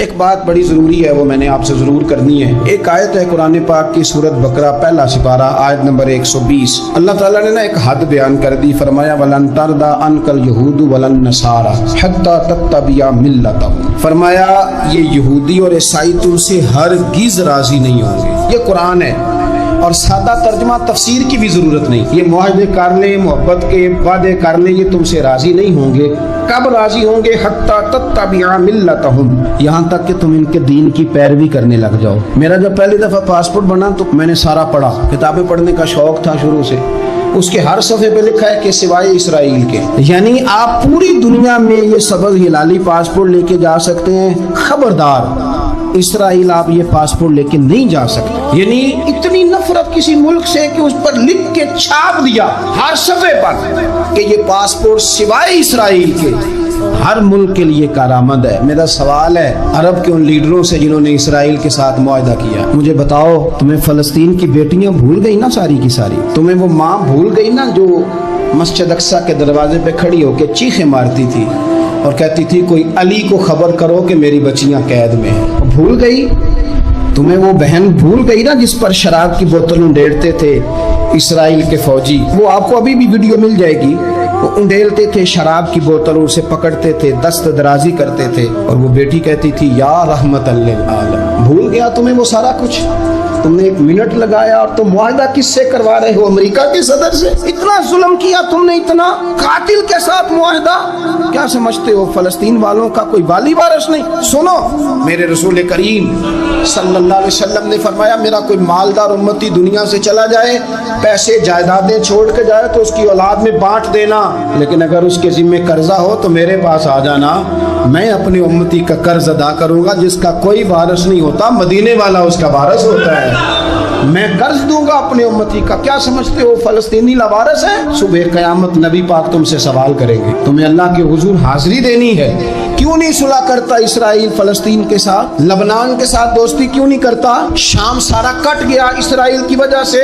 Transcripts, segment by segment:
ایک بات بڑی ضروری ہے، وہ میں نے آپ سے ضرور کرنی ہے۔ ایک آیت ہے قرآن پاک کی سورۃ بقرہ پہلا سپارہ آیت نمبر 120۔ اللہ تعالیٰ نے نا ایک حد بیان کر دی، فرمایا وَلَن تَرْضَىٰ عَنْكَ الْيَهُودُ وَلَا النَّصَارَىٰ حَتَّىٰ تَتَّبِعَ مِلَّتَهُمْ۔ فرمایا یہ یہودی اور عیسائی تم سے ہرگز راضی نہیں ہوں گے۔ یہ قرآن ہے اور سادہ ترجمہ تفسیر کی بھی ضرورت نہیں۔ یہ معاہدے کر لیں، محبت کے وعدے کر لیں، یہ تم سے راضی نہیں ہوں گے۔ کب راضی ہوں گے؟ حتی تتبع ملتہم، یہاں تک کہ تم ان کے دین کی پیروی کرنے لگ جاؤ۔ میرا جب پہلی دفعہ پاسپورٹ بنا تو میں نے سارا پڑھا، کتابیں پڑھنے کا شوق تھا شروع سے۔ اس کے ہر صفحے پہ لکھا ہے کہ سوائے اسرائیل کے، یعنی آپ پوری دنیا میں یہ سبز ہلالی پاسپورٹ لے کے جا سکتے ہیں، خبردار اسرائیل آپ یہ پاسپورٹ لے کے نہیں جا سکتے۔ یعنی اتنی نفرت کسی ملک سے کہ اس پر لکھ کے چھاپ دیا ہر صفحے پر کہ یہ پاسپورٹ سوائے اسرائیل کے ہر ملک کے لیے کارآمد ہے۔ میرا سوال ہے عرب کے ان لیڈروں سے جنہوں نے اسرائیل کے ساتھ معاہدہ کیا، مجھے بتاؤ تمہیں فلسطین کی بیٹیاں بھول گئی نا ساری کی ساری؟ تمہیں وہ ماں بھول گئی نا جو مسجد اقصیٰ کے دروازے پہ کھڑی ہو کے چیخیں مارتی تھی اور کہتی تھی کوئی علی کو خبر کرو کہ میری بچیاں قید میں ہیں؟ بھول گئی؟ تمہیں وہ بہن بھول گئی نا جس پر شراب کی بوتل انڈیلتے تھے اسرائیل کے فوجی؟ وہ آپ کو ابھی بھی ویڈیو مل جائے گی۔ وہ انڈیلتے تھے شراب کی بوتل، اسے پکڑتے تھے، دست درازی کرتے تھے، اور وہ بیٹی کہتی تھی یا رحمت للعالم۔ بھول گیا تمہیں وہ سارا کچھ؟ تم نے ایک منٹ لگایا اور تم معاہدہ کس سے کروا رہے ہو؟ امریکہ کے صدر سے؟ اتنا ظلم کیا تم نے، اتنا قاتل کے ساتھ معاہدہ؟ کیا سمجھتے ہو فلسطین والوں کا کوئی والی وارث نہیں؟ سنو، میرے رسول کریم صلی اللہ علیہ وسلم نے فرمایا میرا کوئی مالدار امتی دنیا سے چلا جائے، پیسے جائیدادیں چھوڑ کے جائے تو اس کی اولاد میں بانٹ دینا، لیکن اگر اس کے ذمہ قرضہ ہو تو میرے پاس آ جانا، میں اپنے امتی کا قرض ادا کروں گا۔ جس کا کوئی وارث نہیں ہوتا، مدینے والا اس کا وارث ہوتا ہے، میں قرض دوں گا اپنے امتی کا۔ کیا سمجھتے ہو فلسطینی لاوارث ہے؟ صبح قیامت نبی پاک تم سے سوال کریں گے، تمہیں اللہ کے حضور حاضری دینی ہے۔ کیوں نہیں صلح کرتا اسرائیل فلسطین کے ساتھ؟ لبنان کے ساتھ دوستی کیوں نہیں کرتا؟ شام سارا کٹ گیا اسرائیل کی وجہ سے،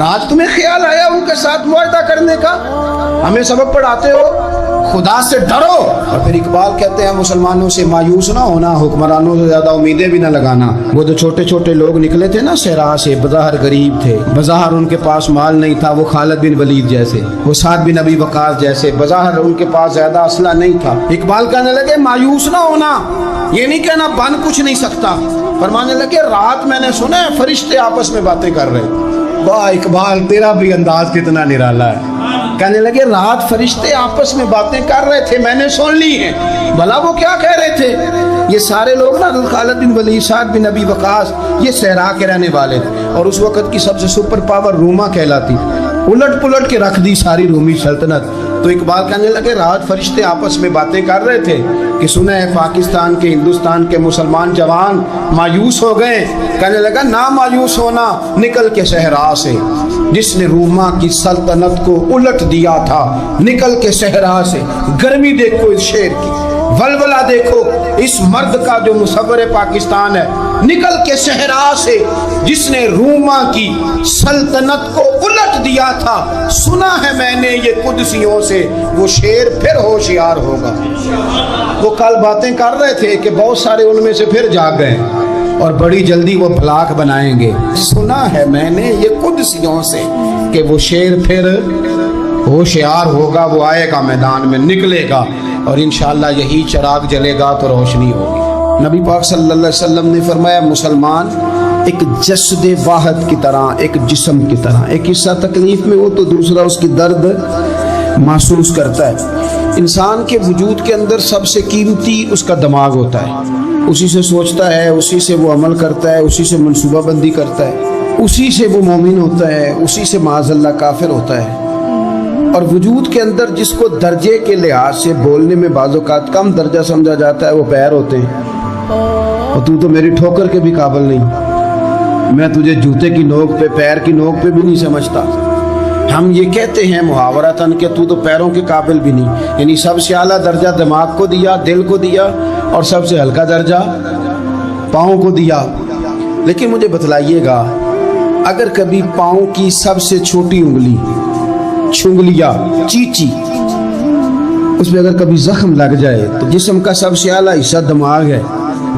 راج تمہیں خیال آیا ان کے ساتھ معاہدہ کرنے کا؟ ہمیں سبق پڑھاتے ہو، خدا سے ڈرو۔ اور پھر اقبال کہتے ہیں مسلمانوں سے مایوس نہ ہونا، حکمرانوں سے زیادہ امیدیں بھی نہ لگانا۔ وہ جو چھوٹے چھوٹے لوگ نکلے تھے نا صحرا سے، بظاہر غریب تھے، بظاہر ان کے پاس مال نہیں تھا، وہ خالد بن ولید جیسے، وہ سعد بن ابی وقاص جیسے، بظاہر ان کے پاس زیادہ اسلحہ نہیں تھا۔ اقبال کہنے لگے مایوس نہ ہونا، یہ نہیں کہنا بن کچھ نہیں سکتا، فرمانے لگے رات میں نے سنا ہے فرشتے آپس میں باتیں کر رہے۔ واہ اقبال، تیرا بھی انداز کتنا نرالا ہے۔ کہنے لگے رات فرشتے آپس میں باتیں کر رہے تھے، میں نے سن لی ہیں۔ بھلا وہ کیا کہہ رہے تھے؟ یہ سارے لوگ نا خالد بن ولید، سعد بن ابی وقاص، یہ صحرا کے رہنے والے تھے، اور اس وقت کی سب سے سپر پاور روما کہلاتی، الٹ پلٹ کے رکھ دی ساری رومی سلطنت۔ تو اقبال کہنے لگے رات فرشتے آپس میں باتیں کر رہے تھے کہ سنا ہے پاکستان کے، ہندوستان کے مسلمان جوان مایوس ہو گئے۔ کہنے لگا نہ مایوس ہونا، نکل کے صحرا سے، جس نے روما کی سلطنت کو الٹ دیا تھا، نکل کے صحرا سے۔ گرمی دیکھو اس شیر کی، ولولہ دیکھو اس مرد کا جو مصور پاکستان ہے، نکل کے صحرا سے جس نے روما کی سلطنت کو الٹ دیا تھا، سنا ہے میں نے یہ قدسیوں سے، وہ شیر پھر ہوشیار ہوگا۔ وہ کل باتیں کر رہے تھے کہ بہت سارے ان میں سے پھر جاگ گئے اور بڑی جلدی وہ بلاک بنائیں گے۔ سنا ہے میں نے یہ قدسیوں سے کہ وہ شیر پھر ہوشیار ہوگا، وہ آئے گا میدان میں، نکلے گا، اور انشاءاللہ یہی چراغ جلے گا تو روشنی ہوگی۔ نبی پاک صلی اللہ علیہ وسلم نے فرمایا مسلمان ایک جسد واحد کی طرح، ایک جسم کی طرح، ایک حصہ تکلیف میں ہو تو دوسرا اس کی درد محسوس کرتا ہے۔ انسان کے وجود کے اندر سب سے قیمتی اس کا دماغ ہوتا ہے، اسی سے سوچتا ہے، اسی سے وہ عمل کرتا ہے، اسی سے منصوبہ بندی کرتا ہے، اسی سے وہ مومن ہوتا ہے، اسی سے معاذ اللہ کافر ہوتا ہے۔ اور وجود کے اندر جس کو درجے کے لحاظ سے بولنے میں بعض اوقات کم درجہ سمجھا جاتا ہے وہ پیر ہوتے ہیں، اور تو میری ٹھوکر کے بھی قابل نہیں، میں تجھے جوتے کی نوک پہ، پیر کی نوک پہ بھی نہیں سمجھتا۔ ہم یہ کہتے ہیں محاورتاً کہ تو پیروں کے قابل بھی نہیں، یعنی سب سے اعلیٰ درجہ دماغ کو دیا، دل کو دیا، اور سب سے ہلکا درجہ پاؤں کو دیا۔ لیکن مجھے بتلائیے گا، اگر کبھی پاؤں کی سب سے چھوٹی انگلی، چھنگلیا، چیچی، اس میں اگر کبھی زخم لگ جائے تو جسم کا سب سے اعلیٰ حصہ دماغ ہے،